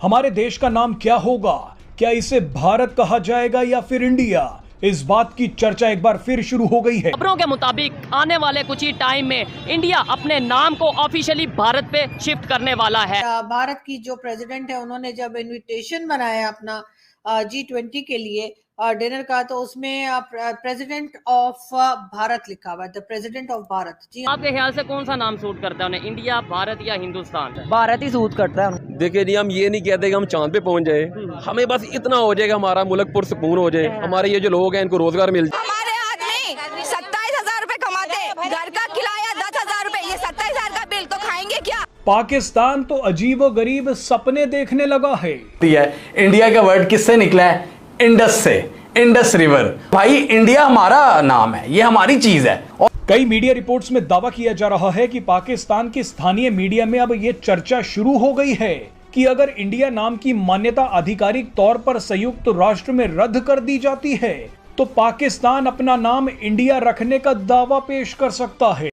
हमारे देश का नाम क्या होगा? क्या इसे भारत कहा जाएगा या फिर इंडिया? इस बात की चर्चा एक बार फिर शुरू हो गई है। खबरों के मुताबिक आने वाले कुछ ही टाइम में इंडिया अपने नाम को ऑफिशियली भारत पे शिफ्ट करने वाला है। भारत की जो प्रेसिडेंट है उन्होंने जब इनविटेशन बनाया अपना G20 के लिए डिनर का, तो उसमें प्रेसिडेंट ऑफ भारत लिखा हुआ है, द प्रेसिडेंट ऑफ भारत। जी आपके ख्याल से कौन सा नाम सूट करता है उन्हें, इंडिया, भारत या हिंदुस्तान? भारत ही सूट करता है। देखिए जी, हम ये नहीं कहते कि हम चांद पे पहुंच जाए, हमें बस इतना हो जाएगा हमारा मुल्क पुरसुकून हो जाए, हमारे ये जो लोग हैं इनको रोजगार मिल जाए। हमारे आदमी 27,000 रुपए कमाते, घर का किराया 10,000 रुपए, ये 27,000 का बिल तो खाएंगे क्या? पाकिस्तान तो अजीबो गरीब सपने देखने लगा है। इंडिया का वर्ड किससे निकला है? इंडस से, इंडस रिवर। भाई इंडिया हमारा नाम है, ये हमारी चीज है। और कई मीडिया रिपोर्ट्स में दावा किया जा रहा है कि पाकिस्तान की स्थानीय मीडिया में अब ये चर्चा शुरू हो गई है कि अगर इंडिया नाम की मान्यता आधिकारिक तौर पर संयुक्त राष्ट्र में रद्द कर दी जाती है तो पाकिस्तान अपना नाम इंडिया रखने का दावा पेश कर सकता है।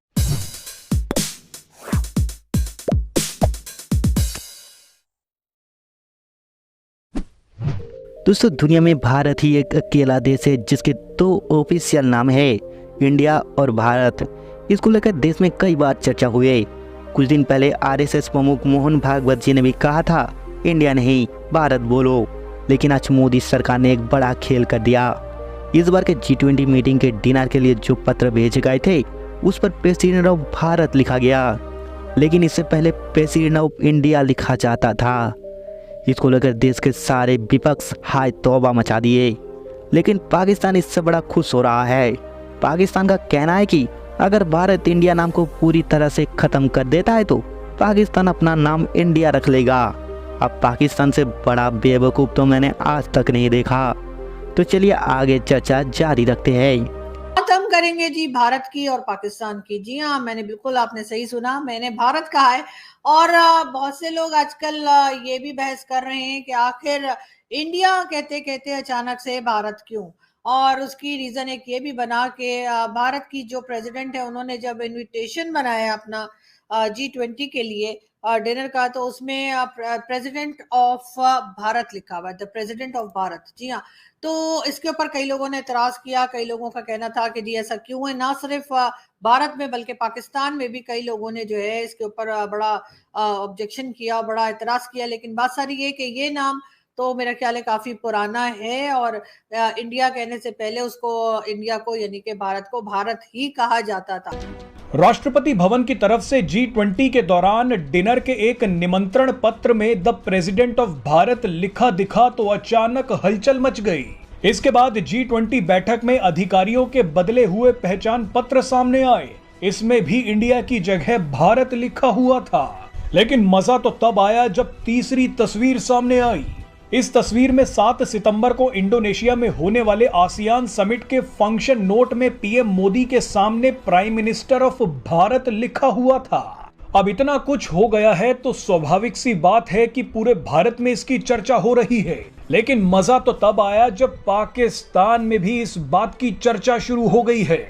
दोस्तों, दुनिया में भारत ही एक अकेला देश है जिसके दो ऑफिशियल नाम है, इंडिया और भारत। इसको लेकर देश में कई बार चर्चा हुई है। कुछ दिन पहले आरएसएस प्रमुख मोहन भागवत जी ने भी कहा था इंडिया नहीं भारत बोलो, लेकिन आज मोदी सरकार ने एक बड़ा खेल कर दिया। इस बार के G20 मीटिंग के डिनर के लिए जो पत्र भेजे गए थे उस पर प्रेसिडेंट ऑफ भारत लिखा गया, लेकिन इससे पहले प्रेसिडेंट ऑफ इंडिया लिखा जाता था। इसको लेकर देश के सारे विपक्ष हाय तौबा मचा दिए, लेकिन पाकिस्तान इससे बड़ा खुश हो रहा है। पाकिस्तान का कहना है कि अगर भारत इंडिया नाम को पूरी तरह से खत्म कर देता है तो पाकिस्तान अपना नाम इंडिया रख लेगा। अब पाकिस्तान से बड़ा बेवकूफ़ तो मैंने आज तक नहीं देखा। तो चलिए आगे चर्चा जारी रखते हैं। बात हम करेंगे जी भारत की और पाकिस्तान की। जी हाँ, मैंने बिल्कुल, आपने सही सुना, मैंने भारत कहा है। और बहुत से लोग आजकल ये भी बहस कर रहे हैं कि आखिर इंडिया कहते कहते अचानक से भारत क्यों। और उसकी रीजन एक ये भी बना कि भारत की जो प्रेसिडेंट है उन्होंने जब इनविटेशन बनाया अपना G20 के लिए डिनर का, तो उसमें प्रेसिडेंट ऑफ भारत लिखा हुआ है, द प्रेसिडेंट ऑफ भारत। जी हाँ, तो इसके ऊपर कई लोगों ने एतराज किया। कई लोगों का कहना था कि जी ऐसा क्यों है। ना सिर्फ भारत में बल्कि पाकिस्तान में भी कई लोगों ने जो है इसके ऊपर बड़ा ऑब्जेक्शन किया, बड़ा एतराज किया। लेकिन बात सारी ये कि ये नाम तो मेरा ख्याल है काफी पुराना है और इंडिया कहने से पहले उसको, इंडिया को यानी कि भारत को, भारत ही कहा जाता था। राष्ट्रपति भवन की तरफ से G20 के दौरान डिनर के एक निमंत्रण पत्र में द प्रेसिडेंट ऑफ भारत लिखा दिखा तो अचानक हलचल मच गई। इसके बाद G20 बैठक में अधिकारियों के बदले हुए पहचान पत्र सामने आए। इसमें भी इंडिया की जगह भारत लिखा हुआ था। लेकिन मजा तो तब आया जब तीसरी तस्वीर सामने आई। इस तस्वीर में 7 सितंबर को इंडोनेशिया में होने वाले आसियान समिट के फंक्शन नोट में पीएम मोदी के सामने प्राइम मिनिस्टर ऑफ भारत लिखा हुआ था। अब इतना कुछ हो गया है तो स्वाभाविक सी बात है कि पूरे भारत में इसकी चर्चा हो रही है। लेकिन मजा तो तब आया जब पाकिस्तान में भी इस बात की चर्चा शुरू हो गई है।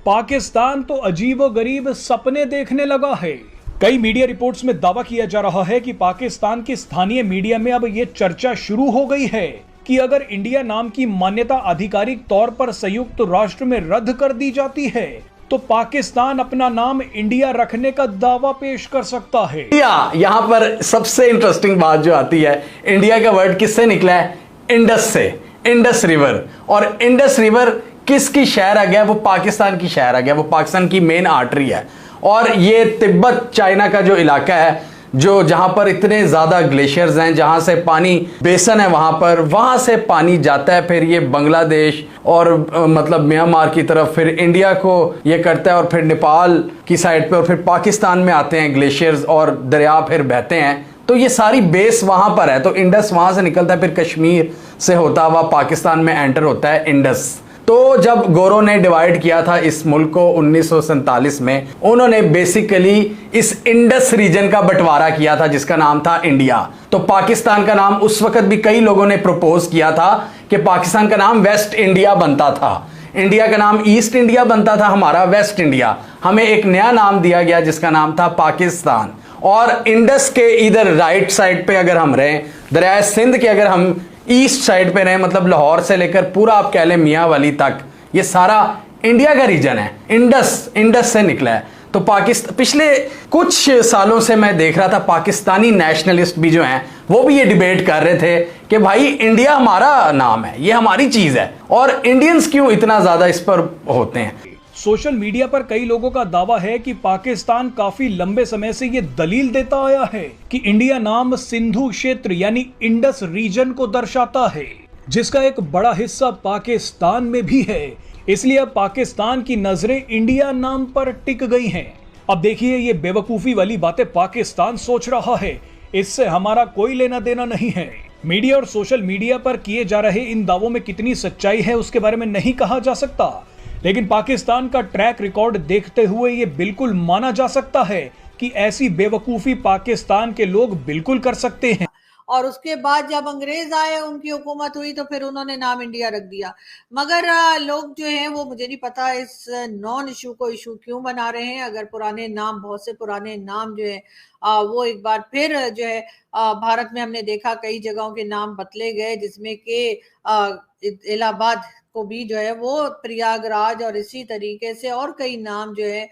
पाकिस्तान तो अजीबो गरीब सपने देखने लगा है। कई मीडिया रिपोर्ट्स में दावा किया जा रहा है कि पाकिस्तान की स्थानीय मीडिया में अब ये चर्चा शुरू हो गई है कि अगर इंडिया नाम की मान्यता आधिकारिक तौर पर संयुक्त राष्ट्र में रद्द कर दी जाती है तो पाकिस्तान अपना नाम इंडिया रखने का दावा पेश कर सकता है। यहाँ पर सबसे इंटरेस्टिंग बात जो आती है, इंडिया का वर्ड किससे निकला है? इंडस से, इंडस रिवर। और इंडस रिवर किसकी शहर आ गया? वो पाकिस्तान की शहर आ गया, वो पाकिस्तान की मेन आर्टरी है। और ये तिब्बत चाइना का जो इलाका है, जो जहां पर इतने ज्यादा ग्लेशियर्स हैं, जहां से पानी बेसन है, वहां से पानी जाता है, फिर ये बांग्लादेश और मतलब म्यांमार की तरफ, फिर इंडिया को ये करता है और फिर नेपाल की साइड पे और फिर पाकिस्तान में आते हैं ग्लेशियर्स और दरिया फिर बहते हैं। तो ये सारी बेस वहां पर है। तो इंडस वहां से निकलता है, फिर कश्मीर से होता हुआ पाकिस्तान में एंटर होता है इंडस। तो जब गोरों ने डिवाइड किया था इस मुल्क को 1947 में, उन्होंने बेसिकली इस इंडस रीजन का बंटवारा किया था जिसका नाम था इंडिया। तो पाकिस्तान का नाम उस वक्त भी कई लोगों ने प्रपोज किया था कि पाकिस्तान का नाम वेस्ट इंडिया बनता था, इंडिया का नाम ईस्ट इंडिया बनता था, हमारा वेस्ट इंडिया। हमें एक नया नाम दिया गया जिसका नाम था पाकिस्तान। और इंडस के इधर राइट साइड पे अगर हम रहें, दरिया सिंध के अगर हम ईस्ट साइड पे रहें, मतलब लाहौर से लेकर पूरा आप कह लें मियाँ वाली तक, ये सारा इंडिया का रीजन है, इंडस से निकला है। तो पाकिस्तान पिछले कुछ सालों से मैं देख रहा था पाकिस्तानी नेशनलिस्ट भी जो हैं वो भी ये डिबेट कर रहे थे कि भाई इंडिया हमारा नाम है, ये हमारी चीज है, और इंडियंस क्यों इतना ज्यादा इस पर होते हैं। सोशल मीडिया पर कई लोगों का दावा है कि पाकिस्तान काफी लंबे समय से ये दलील देता आया है कि इंडिया नाम सिंधु क्षेत्र यानी इंडस रीजन को दर्शाता है, जिसका एक बड़ा हिस्सा पाकिस्तान में भी है। इसलिए अब पाकिस्तान की नजरें इंडिया नाम पर टिक गई हैं। अब देखिए, ये बेवकूफी वाली बातें पाकिस्तान सोच रहा है, इससे हमारा कोई लेना देना नहीं है। मीडिया और सोशल मीडिया पर किए जा रहे इन दावों में कितनी सच्चाई है उसके बारे में नहीं कहा जा सकता, लेकिन पाकिस्तान का ट्रैक रिकॉर्ड देखते हुए ये बिल्कुल माना जा सकता है कि ऐसी बेवकूफी पाकिस्तान के लोग बिल्कुल कर सकते हैं। और उसके बाद जब अंग्रेज आए, उनकी हुकूमत हुई, तो फिर उन्होंने नाम इंडिया रख दिया। मगर लोग जो हैं वो, मुझे नहीं पता इस नॉन इशू को इशू क्यों बना रहे हैं। अगर पुराने नाम, बहुत से पुराने नाम जो है वो एक बार फिर जो है भारत में हमने देखा कई जगहों के नाम बदले गए, जिसमें कि इलाहाबाद को भी जो है वो प्रयागराज, और इसी तरीके से और कई नाम जो है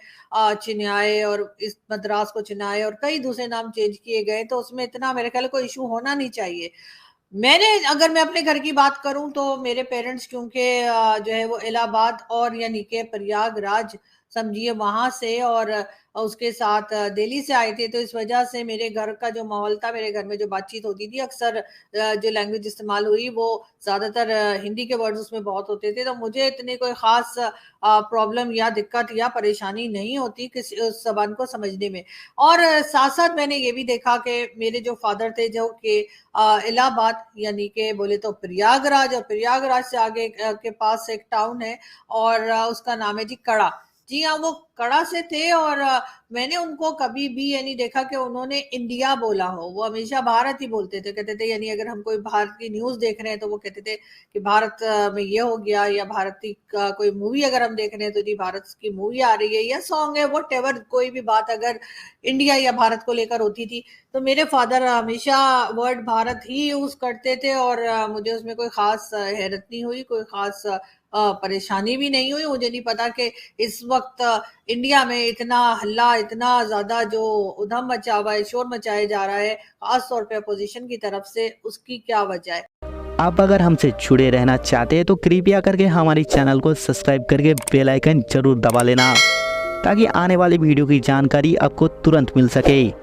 चिन्हाए, और इस मद्रास को चिन्हाए, और कई दूसरे नाम चेंज किए गए। तो उसमें इतना मेरे ख्याल कोई इशू होना नहीं चाहिए। अगर मैं अपने घर की बात करूं तो मेरे पेरेंट्स क्योंकि जो है वो इलाहाबाद और यानी कि प्रयागराज समझिए वहां से, और उसके साथ दिल्ली से आए थे, तो इस वजह से मेरे घर का जो माहौल था, मेरे घर में जो बातचीत होती थी, अक्सर जो लैंग्वेज इस्तेमाल हुई वो ज्यादातर हिंदी के वर्ड्स उसमें बहुत होते थे। तो मुझे इतनी कोई खास प्रॉब्लम या दिक्कत या परेशानी नहीं होती किसी उस जबान को समझने में। और साथ साथ मैंने ये भी देखा कि मेरे जो फादर थे, जो कि इलाहाबाद यानी कि बोले तो प्रयागराज, और प्रयागराज से आगे के पास एक टाउन है और उसका नाम है जी कड़ा। जी हाँ, वो कड़ा से थे, और मैंने उनको कभी भी यानी देखा कि उन्होंने इंडिया बोला हो। वो हमेशा भारत ही बोलते थे, कहते थे, यानी अगर हम कोई भारत की न्यूज देख रहे हैं तो वो कहते थे कि भारत में ये हो गया, या भारतीय का कोई मूवी अगर हम देख रहे हैं तो जी भारत की मूवी आ रही है, या सॉन्ग है, व्हाटएवर, कोई भी बात अगर इंडिया या भारत को लेकर होती थी तो मेरे फादर हमेशा वर्ड भारत ही यूज करते थे, और मुझे उसमें कोई खास हैरत नहीं हुई, कोई खास परेशानी भी नहीं हुई। मुझे नहीं पता कि इस वक्त इंडिया में इतना हल्ला, इतना ज्यादा जो उधम मचा हुआ है, शोर मचाया जा रहा है, खास तौर पे अपोजिशन की तरफ से, उसकी क्या वजह है। आप अगर हमसे जुड़े रहना चाहते हैं तो कृपया करके हमारे चैनल को सब्सक्राइब करके बेल आइकन जरूर दबा लेना, ताकि आने वाली वीडियो की जानकारी आपको तुरंत मिल सके।